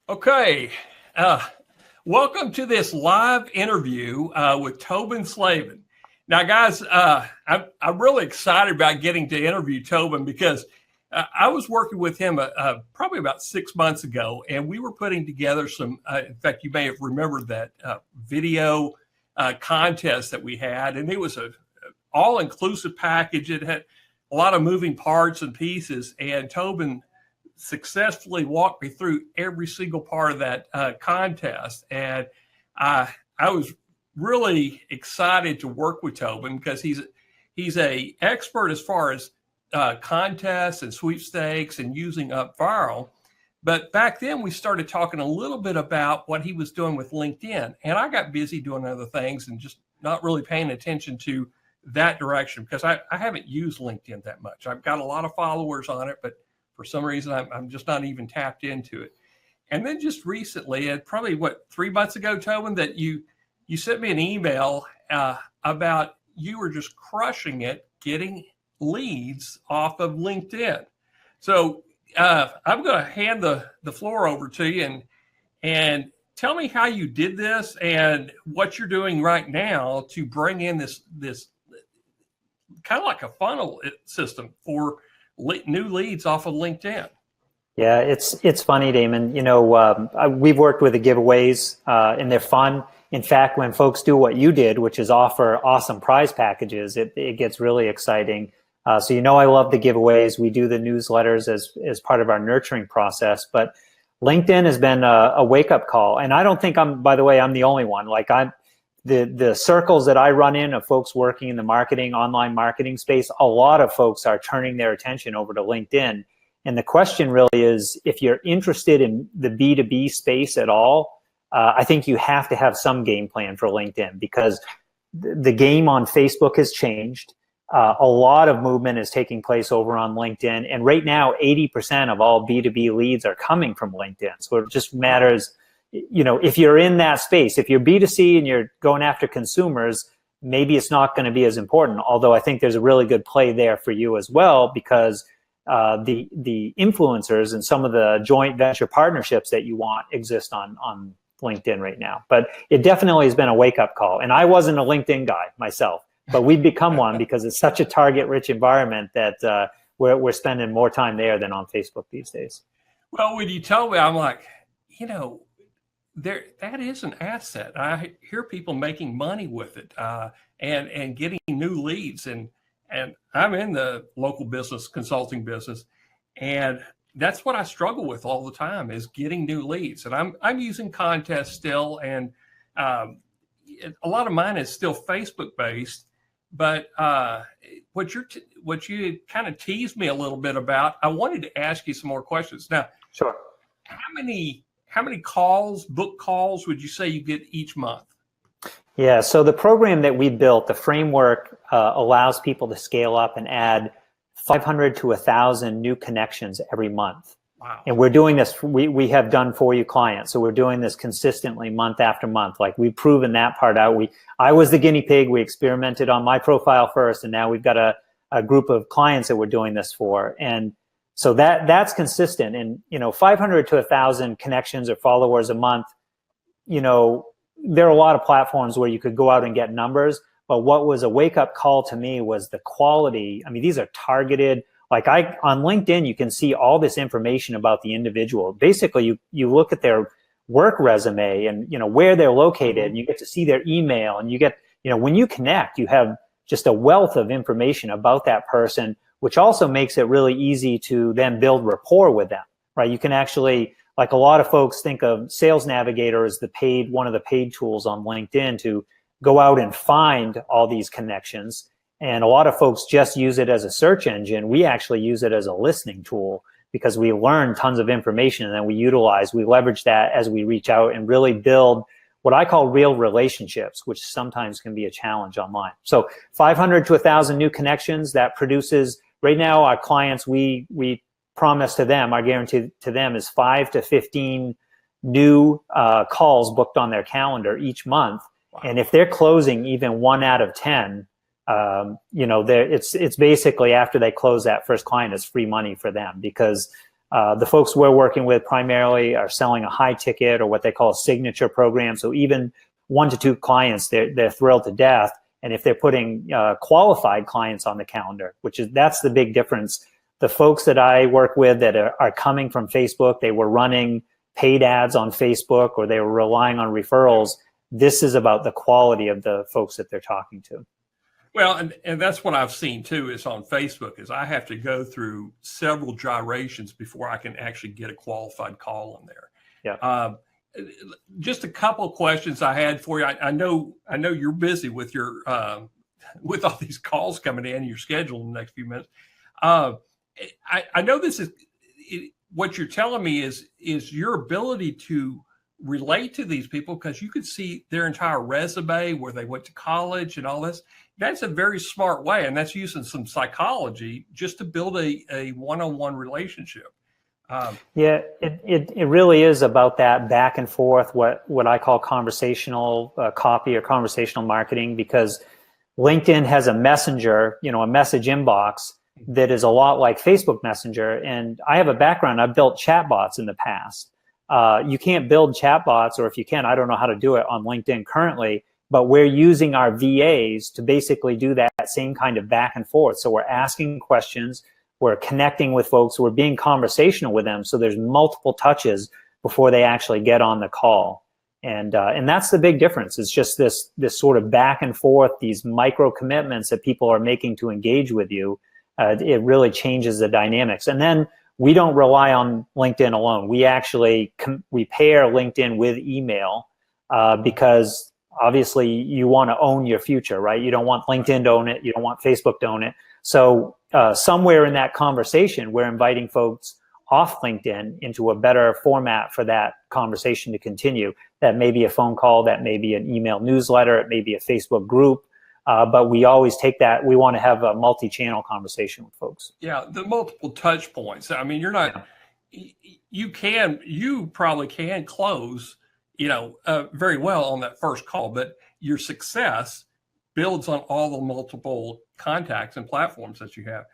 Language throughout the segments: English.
Okay, uh, welcome to this live interview with Tobin Slaven. Now, guys, I'm really excited about getting to interview Tobin because I was working with him probably about 6 months ago, and we were putting together some. In fact, you may have remembered that video contest that we had, and it was a all-inclusive package. It had a lot of moving parts and pieces, and Tobin successfully walked me through every single part of that contest. And I was really excited to work with Tobin because he's a expert as far as contests and sweepstakes and using up viral. But back then we started talking a little bit about what he was doing with LinkedIn. And I got busy doing other things and just not really paying attention to that direction because I haven't used LinkedIn that much. I've got a lot of followers on it, but for some reason, I'm just not even tapped into it. And then just recently, probably 3 months ago, Tobin, that you sent me an email about you were just crushing it, getting leads off of LinkedIn. So I'm going to hand the floor over to you and tell me how you did this and what you're doing right now to bring in this kind of like a funnel system for new leads off of LinkedIn. Yeah, it's funny, Damon. We've worked with the giveaways, and they're fun. In fact, when folks do what you did, which is offer awesome prize packages, it gets really exciting. So I love the giveaways. We do the newsletters as part of our nurturing process. But LinkedIn has been a wake up call, and I don't think I'm the only one. Like the circles that I run in of folks working in the online marketing space, a lot of folks are turning their attention over to LinkedIn. And the question really is, if you're interested in the B2B space at all, I think you have to have some game plan for LinkedIn because the game on Facebook has changed. A lot of movement is taking place over on LinkedIn. And right now, 80% of all B2B leads are coming from LinkedIn. So it just matters, if you're in that space, if you're B2C and you're going after consumers, maybe it's not going to be as important. Although I think there's a really good play there for you as well, because the influencers and some of the joint venture partnerships that you want exist on LinkedIn right now. But it definitely has been a wake-up call. And I wasn't a LinkedIn guy myself, but we've become one because it's such a target-rich environment that we're spending more time there than on Facebook these days. Well, when you told me, I'm like, that is an asset. I hear people making money with it and getting new leads. And I'm in the local business consulting business, and that's what I struggle with all the time is getting new leads. And I'm using contests still, and a lot of mine is still Facebook based. But what you kind of teased me a little bit about, I wanted to ask you some more questions. Now, sure. How many book calls would you say you get each month? Yeah, so the program that we built, the framework allows people to scale up and add 500 to 1,000 new connections every month. Wow. And we're doing this, we have done for you clients. So we're doing this consistently month after month. Like we've proven that part out. I was the guinea pig. We experimented on my profile first, and now we've got a group of clients that we're doing this for. And so that's consistent. And, 500 to 1,000 connections or followers a month, there are a lot of platforms where you could go out and get numbers. But what was a wake-up call to me was the quality. I mean, these are targeted. Like on LinkedIn, you can see all this information about the individual. Basically, you look at their work resume and, where they're located, and you get to see their email, and you get, when you connect, you have just a wealth of information about that person, which also makes it really easy to then build rapport with them, right? You can actually, like a lot of folks think of Sales Navigator as one of the paid tools on LinkedIn to go out and find all these connections. And a lot of folks just use it as a search engine. We actually use it as a listening tool because we learn tons of information, and then we leverage that as we reach out and really build what I call real relationships, which sometimes can be a challenge online. So 500 to 1,000 new connections that produces, right now our clients, we promise to them, our guarantee to them is 5 to 15 new calls booked on their calendar each month. Wow. And if they're closing even 1 out of 10, it's basically after they close that first client, it's free money for them because The folks we're working with primarily are selling a high ticket or what they call a signature program. So even 1 to 2 clients, they're thrilled to death. And if they're putting qualified clients on the calendar, that's the big difference. The folks that I work with that are coming from Facebook, they were running paid ads on Facebook or they were relying on referrals. This is about the quality of the folks that they're talking to. Well, and that's what I've seen too is on Facebook is I have to go through several gyrations before I can actually get a qualified call on there. Yeah. Just a couple of questions I had for you. I know you're busy with your with all these calls coming in your schedule in the next few minutes. I know this is what you're telling me is your ability to relate to these people because you could see their entire resume, where they went to college and all this. That's a very smart way, and that's using some psychology just to build a one-on-one relationship. Yeah, it really is about that back and forth, what I call conversational copy or conversational marketing, because LinkedIn has a messenger, a message inbox that is a lot like Facebook Messenger. And I have a background, I've built chatbots in the past. You can't build chatbots, or if you can, I don't know how to do it on LinkedIn currently, but we're using our VAs to basically do that same kind of back and forth. So we're asking questions, we're connecting with folks, we're being conversational with them. So there's multiple touches before they actually get on the call. And that's the big difference. It's just this sort of back and forth, these micro commitments that people are making to engage with you. It really changes the dynamics. And then we don't rely on LinkedIn alone. We actually we pair LinkedIn with email because obviously you want to own your future, right? You don't want LinkedIn to own it. You don't want Facebook to own it. So somewhere in that conversation, we're inviting folks off LinkedIn into a better format for that conversation to continue. That may be a phone call, that may be an email newsletter, it may be a Facebook group. But we always take that. We want to have a multi-channel conversation with folks. Yeah, the multiple touch points. I mean, you're not. You probably can close, very well on that first call, but your success builds on all the multiple contacts and platforms that you have.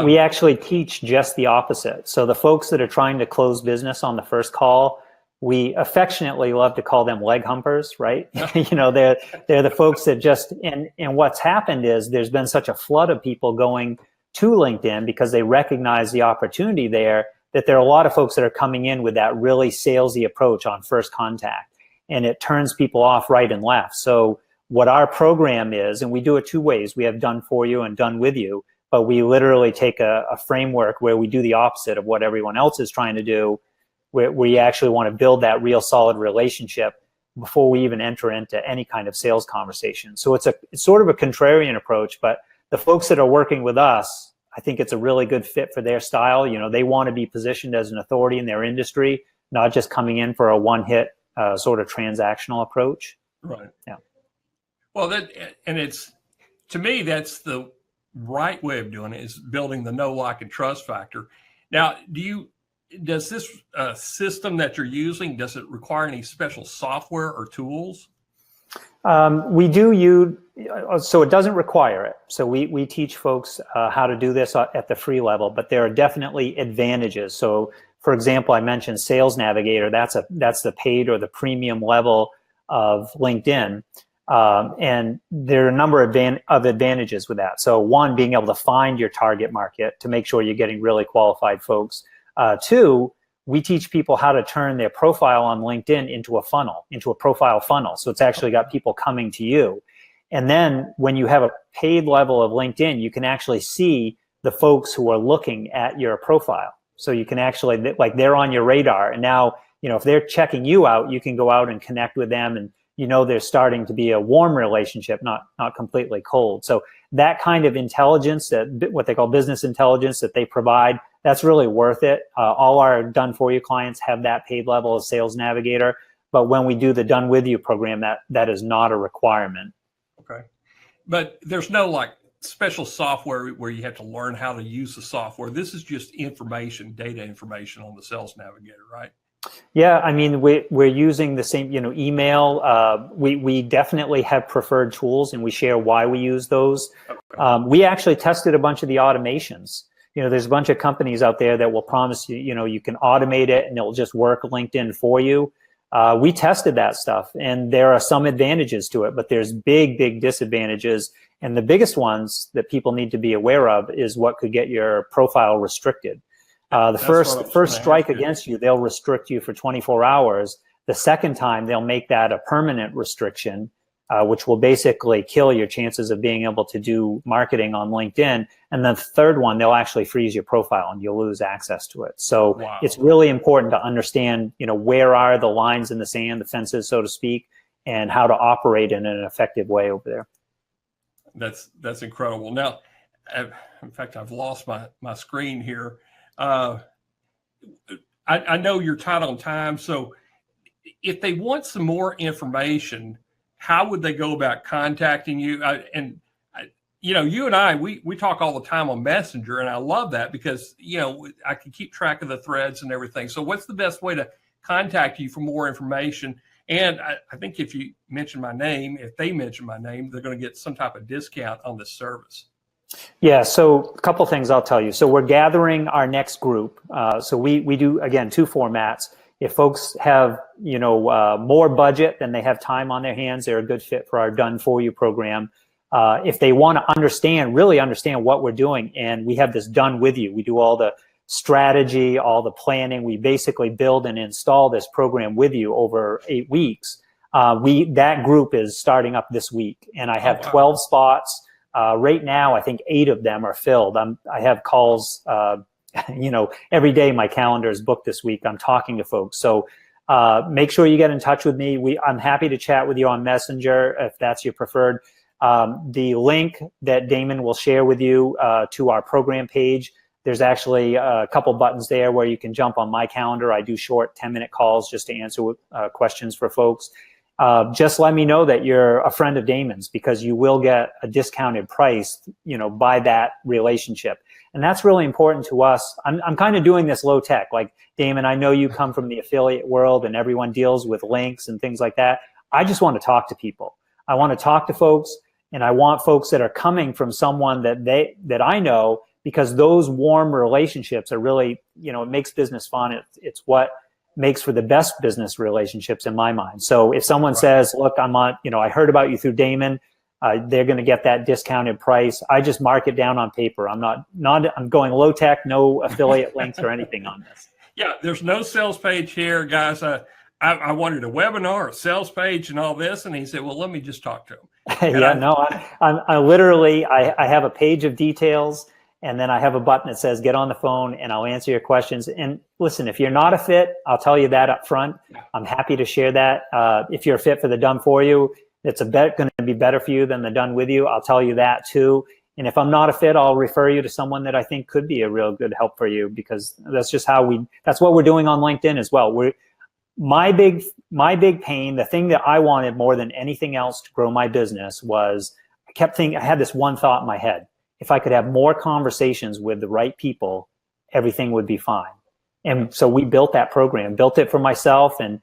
We actually teach just the opposite. So the folks that are trying to close business on the first call, we affectionately love to call them leg humpers, right? They're the folks that just, and what's happened is there's been such a flood of people going to LinkedIn because they recognize the opportunity there, that there are a lot of folks that are coming in with that really salesy approach on first contact, and it turns people off right and left. So what our program is, and we do it 2 ways, we have done for you and done with you, but we literally take a framework where we do the opposite of what everyone else is trying to do. We actually want to build that real solid relationship before we even enter into any kind of sales conversation. So it's sort of a contrarian approach, but the folks that are working with us, I think it's a really good fit for their style. They want to be positioned as an authority in their industry, not just coming in for a one-hit sort of transactional approach. Right. Yeah. Well, to me, that's the right way of doing it, is building the know, like, and trust factor. Now, does this system that you're using, does it require any special software or tools? We do use, so it doesn't require it. So we teach folks how to do this at the free level, but there are definitely advantages. So for example, I mentioned Sales Navigator. That's the paid or the premium level of LinkedIn. And there are a number of advantages with that. So one, being able to find your target market to make sure you're getting really qualified folks. 2, we teach people how to turn their profile on LinkedIn into a profile funnel. So it's actually got people coming to you. And then when you have a paid level of LinkedIn, you can actually see the folks who are looking at your profile. So you can actually, they're on your radar. And now, if they're checking you out, you can go out and connect with them, and there's starting to be a warm relationship, not completely cold. So that kind of intelligence, that what they call business intelligence that they provide, that's really worth it. All our done for you clients have that paid level of Sales Navigator, but when we do the done with you program, that is not a requirement. Okay, but there's no special software where you have to learn how to use the software. This is just data information on the Sales Navigator, right? Yeah, I mean, we're using the same, email. We definitely have preferred tools, and we share why we use those. Okay. We actually tested a bunch of the automations. there's a bunch of companies out there that will promise you, you can automate it and it'll just work LinkedIn for you. We tested that stuff, and there are some advantages to it, but there's big disadvantages. And the biggest ones that people need to be aware of is what could get your profile restricted. The first strike against you, they'll restrict you for 24 hours. The second time, they'll make that a permanent restriction, which will basically kill your chances of being able to do marketing on LinkedIn. And the third one, they'll actually freeze your profile and you'll lose access to it. So It's really important to understand, where are the lines in the sand, the fences, so to speak, and how to operate in an effective way over there. That's incredible. Now, in fact, I've lost my screen here. I know you're tight on time, so if they want some more information, how would they go about contacting you? You and I, we talk all the time on Messenger, and I love that because, I can keep track of the threads and everything. So what's the best way to contact you for more information? And I think if you mention my name, if they mention my name, they're going to get some type of discount on this service. Yeah, so a couple things I'll tell you. So we're gathering our next group. So we do, again, 2 formats. If folks have, more budget than they have time on their hands, they're a good fit for our Done For You program. If they want to really understand what we're doing, and we have this Done With You. We do all the strategy, all the planning. We basically build and install this program with you over 8 weeks. That group is starting up this week, and I have 12 spots. Right now, I think 8 of them are filled. I have calls, every day my calendar is booked this week. I'm talking to folks. So make sure you get in touch with me. I'm happy to chat with you on Messenger if that's your preferred. The link that Damon will share with you to our program page, there's actually a couple buttons there where you can jump on my calendar. I do short 10-minute calls just to answer questions for folks. Just let me know that you're a friend of Damon's, because you will get a discounted price, by that relationship. And that's really important to us. I'm kind of doing this low tech. Like, Damon, I know you come from the affiliate world and everyone deals with links and things like that. I just want to talk to people. I want to talk to folks, and I want folks that are coming from someone that I know, because those warm relationships are really, it makes business fun. It's what makes for the best business relationships in my mind. So if someone says, look, I'm on, I heard about you through Damon, they're going to get that discounted price. I just mark it down on paper. I'm I'm going low tech, no affiliate links or anything on this. Yeah, there's no sales page here, guys. I wanted a webinar, a sales page, and all this, and he said, "Well, let me just talk to him." I literally have a page of details, and then I have a button that says "Get on the phone," and I'll answer your questions. And listen, if you're not a fit, I'll tell you that up front. I'm happy to share that. If you're a fit for the Done For You, it's going to be better for you than the Done With You. I'll tell you that too. And if I'm not a fit, I'll refer you to someone that I think could be a real good help for you, because that's just that's what we're doing on LinkedIn as well. My big pain, the thing that I wanted more than anything else to grow my business was, I kept thinking, I had this one thought in my head: if I could have more conversations with the right people, everything would be fine. And so we built that program, built it for myself. And,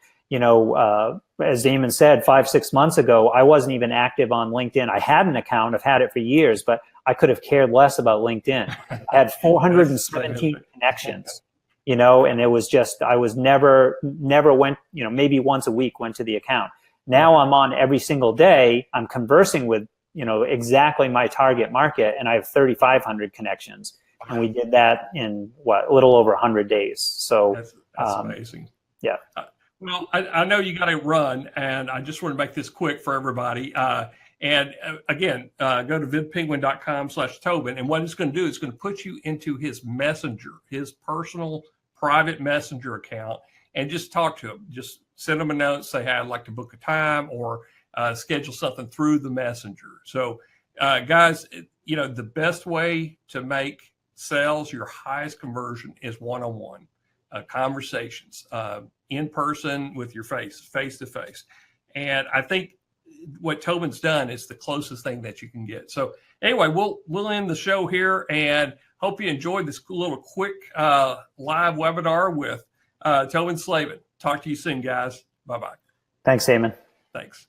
as Damon said, 5-6 months ago, I wasn't even active on LinkedIn. I had an account, I've had it for years, but I could have cared less about LinkedIn. I had 417 connections. And it was just, I was never went, maybe once a week went to the account. Now I'm on every single day. I'm conversing with, exactly my target market, and I have 3,500 connections. And we did that in a little over 100 days. So that's amazing. Yeah. Well, I know you got to run, and I just want to make this quick for everybody. Again, go to vidpenguin.com/Tobin. And what it's going to do is going to put you into his messenger, his personal private messenger account, and just talk to him. Just send him a note, say, hey, I'd like to book a time, or schedule something through the messenger. So guys, the best way to make sales your highest conversion is one-on-one conversations, in person with your face to face. And I think what Tobin's done is the closest thing that you can get. So anyway, we'll end the show here, and hope you enjoyed this little quick live webinar with Tobin Slaven. Talk to you soon, guys. Bye-bye. Thanks, Damon. Thanks.